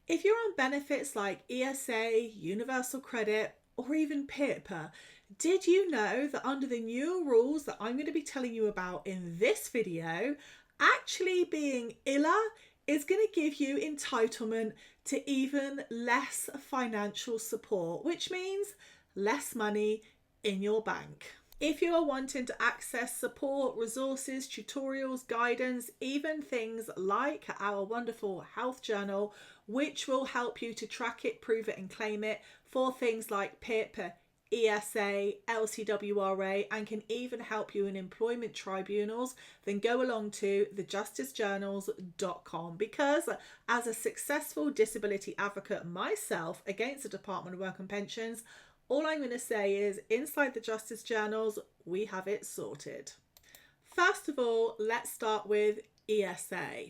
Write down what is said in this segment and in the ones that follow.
If you're on benefits like ESA, Universal Credit, or even PIP, did you know that under the new rules that I'm going to be telling you about in this video, actually being ILA is going to give you entitlement to even less financial support, which means less money in your bank. If you are wanting to access support, resources, tutorials, guidance, even things like our wonderful health journal, which will help you to track it, prove it, and claim it for things like PIP, ESA, LCWRA, and can even help you in employment tribunals, then go along to thejusticejournals.com, because as a successful disability advocate myself against the Department of Work and Pensions, all I'm going to say is inside the Justice Journals, we have it sorted. First of all, let's start with ESA.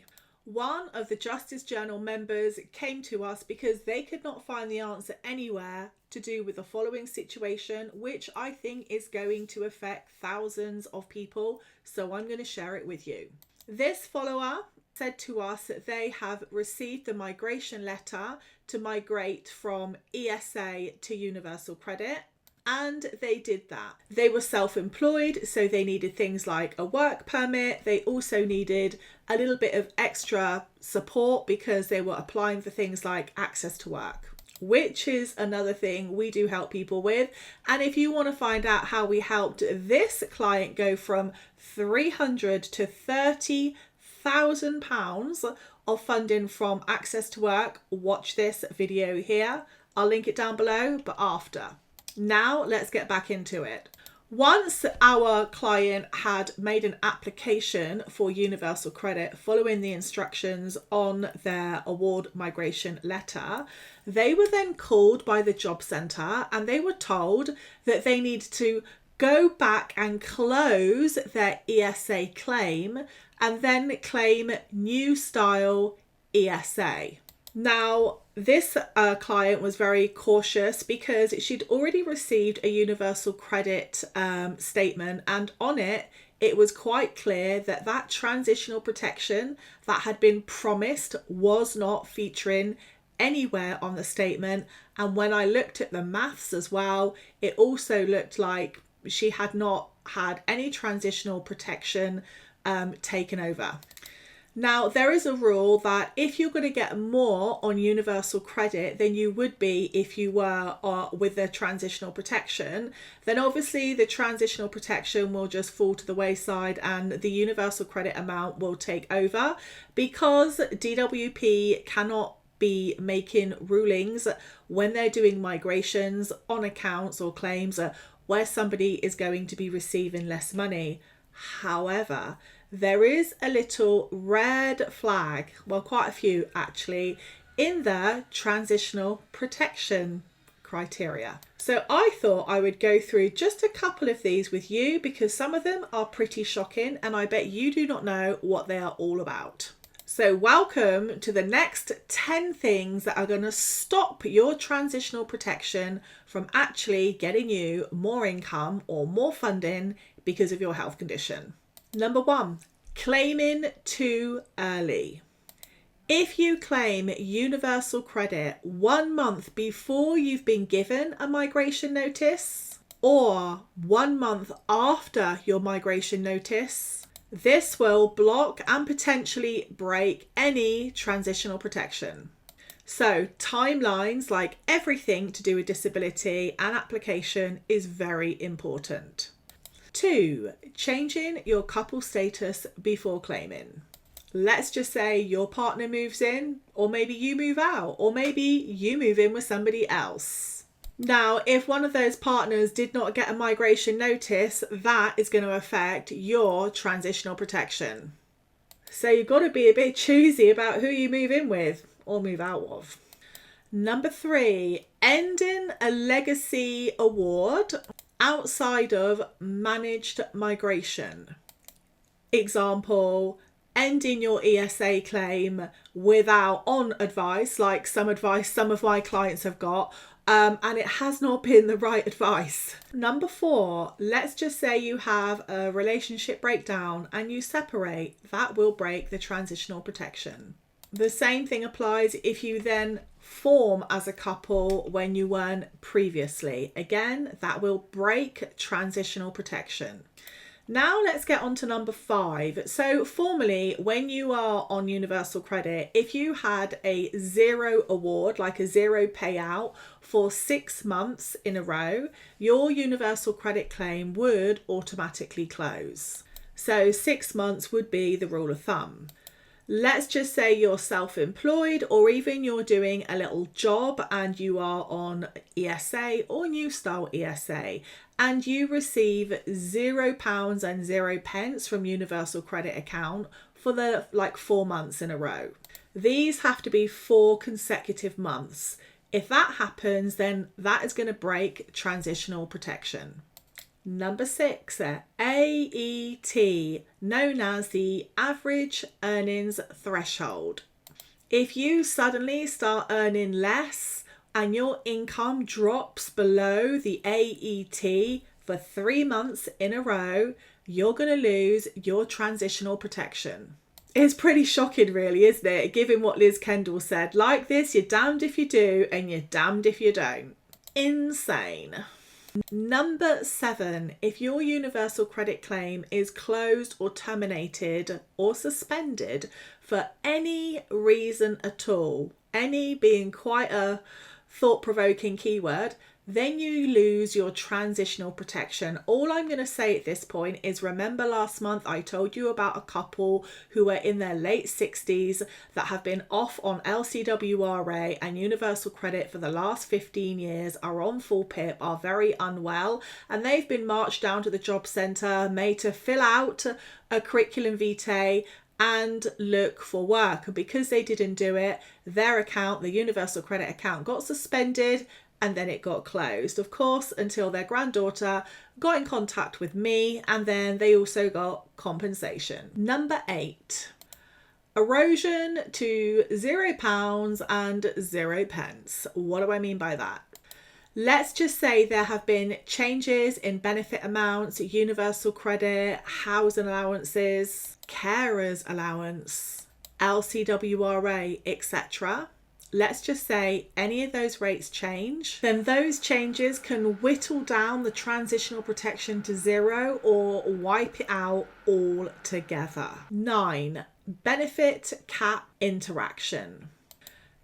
One of the Justice Journal members came to us because they could not find the answer anywhere to do with the following situation, which I think is going to affect thousands of people. So I'm going to share it with you. This follower said to us that they have received the migration letter to migrate from ESA to Universal Credit, and they did that. They were self-employed, so they needed things like a work permit. They also needed a little bit of extra support because they were applying for things like access to work, which is another thing we do help people with. And if you want to find out how we helped this client go from $300 to £30,000 of funding from access to work, watch this video here. I'll link it down below, but after. Now let's get back into it. Once our client had made an application for Universal Credit following the instructions on their award migration letter, they were then called by the job centre and they were told that they need to go back and close their ESA claim and then claim new style ESA. Now, this client was very cautious because she'd already received a Universal Credit statement, and on it, it was quite clear that that transitional protection that had been promised was not featuring anywhere on the statement. And when I looked at the maths as well, it also looked like she had not had any transitional protection taken over. Now, there is a rule that if you're going to get more on Universal Credit than you would be if you were with the transitional protection, then obviously the transitional protection will just fall to the wayside and the Universal Credit amount will take over, because DWP cannot be making rulings when they're doing migrations on accounts or claims where somebody is going to be receiving less money. However, there is a little red flag, well, quite a few actually, in the transitional protection criteria. So I thought I would go through just a couple of these with you because some of them are pretty shocking and I bet you do not know what they are all about. So welcome to the next 10 things that are going to stop your transitional protection from actually getting you more income or more funding because of your health condition. Number 1, claiming too early. If you claim Universal Credit 1 month before you've been given a migration notice or 1 month after your migration notice, this will block and potentially break any transitional protection. So timelines, like everything to do with disability and application, is very important. 2, changing your couple status before claiming. Let's just say your partner moves in, or maybe you move out, or maybe you move in with somebody else. Now, if one of those partners did not get a migration notice, that is going to affect your transitional protection. So you've got to be a bit choosy about who you move in with or move out of. Number 3, ending a legacy award outside of managed migration. Example, ending your ESA claim without on advice, like some advice some of my clients have got, and it has not been the right advice. Number 4, let's just say you have a relationship breakdown and you separate. That will break the transitional protection. The same thing applies if you then form as a couple when you weren't previously. Again, that will break transitional protection. Now let's get on to number 5. So formally, when you are on Universal Credit, if you had a 0 award, like a 0 payout for 6 months in a row, your Universal Credit claim would automatically close. So 6 months would be the rule of thumb. Let's just say you're self-employed, or even you're doing a little job and you are on ESA or New Style ESA, and you receive £0 and 0 pence from Universal Credit account for the 4 months in a row. These have to be 4 consecutive months. If that happens, then that is going to break transitional protection. Number 6, AET, known as the average earnings threshold. If you suddenly start earning less and your income drops below the AET for 3 months in a row, you're going to lose your transitional protection. It's pretty shocking, really, isn't it? Given what Liz Kendall said. Like this, you're damned if you do and you're damned if you don't. Insane. Number 7, if your Universal Credit claim is closed or terminated or suspended for any reason at all, any being quite a thought-provoking keyword, then you lose your transitional protection. All I'm going to say at this point is, remember last month I told you about a couple who were in their late 60s that have been off on LCWRA and Universal Credit for the last 15 years, are on full PIP, are very unwell, and they've been marched down to the job centre, made to fill out a curriculum vitae and look for work. And because they didn't do it, their account, the Universal Credit account, got suspended, and then it got closed, of course, until their granddaughter got in contact with me, and then they also got compensation. Number 8, erosion to £0 and 0 pence. What do I mean by that? Let's just say there have been changes in benefit amounts, Universal Credit, housing allowances, carers allowance, LCWRA, etc. Let's just say any of those rates change, then those changes can whittle down the transitional protection to 0 or wipe it out altogether. 9, benefit cap interaction.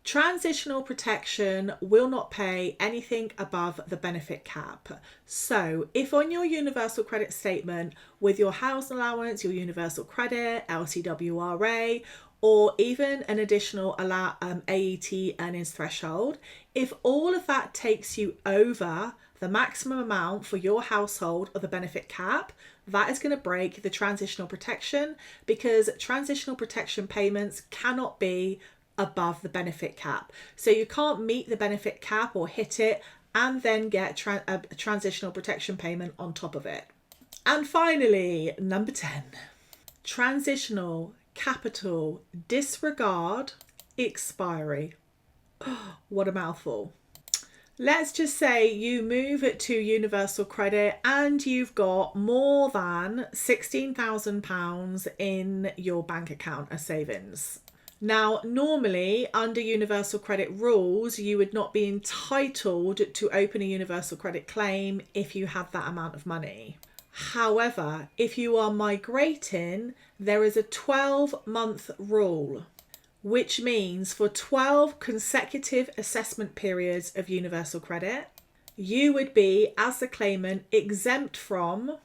Transitional protection will not pay anything above the benefit cap. So if on your Universal Credit statement with your housing allowance, your Universal Credit, LCWRA, or even an additional AET earnings threshold, if all of that takes you over the maximum amount for your household or the benefit cap, that is going to break the transitional protection, because transitional protection payments cannot be above the benefit cap. So you can't meet the benefit cap or hit it and then get a transitional protection payment on top of it. And finally, number 10, Transitional Capital disregard expiry. Oh, what a mouthful. Let's just say you move it to Universal Credit and you've got more than £16,000 in your bank account as savings. Now, normally under Universal Credit rules, you would not be entitled to open a Universal Credit claim if you had that amount of money. However, if you are migrating, there is a 12-month rule, which means for 12 consecutive assessment periods of Universal Credit, you would be, as the claimant, exempt from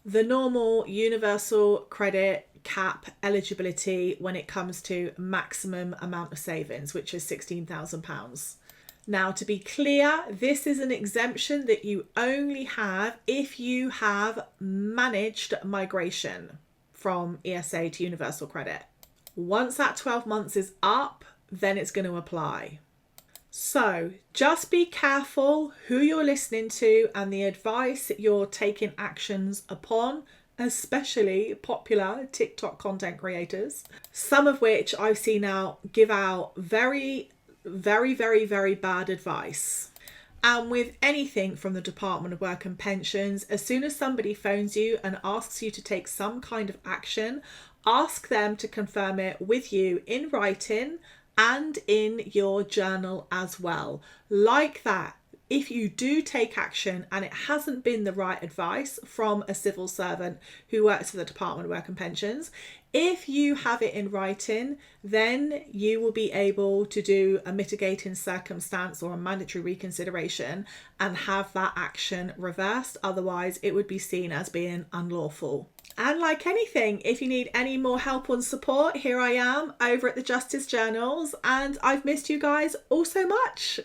the normal Universal Credit cap eligibility when it comes to maximum amount of savings, which is £16,000. Now, to be clear, this is an exemption that you only have if you have managed migration from ESA to Universal Credit. Once that 12 months is up, then it's going to apply. So just be careful who you're listening to and the advice you're taking actions upon, especially popular TikTok content creators, some of which I've seen now give out very bad advice. And with anything from the Department of Work and Pensions, as soon as somebody phones you and asks you to take some kind of action, ask them to confirm it with you in writing and in your journal as well. Like that, if you do take action and it hasn't been the right advice from a civil servant who works for the Department of Work and Pensions, if you have it in writing, then you will be able to do a mitigating circumstance or a mandatory reconsideration and have that action reversed. Otherwise, it would be seen as being unlawful. And like anything, if you need any more help and support, here I am over at the Justice Journals, and I've missed you guys all so much.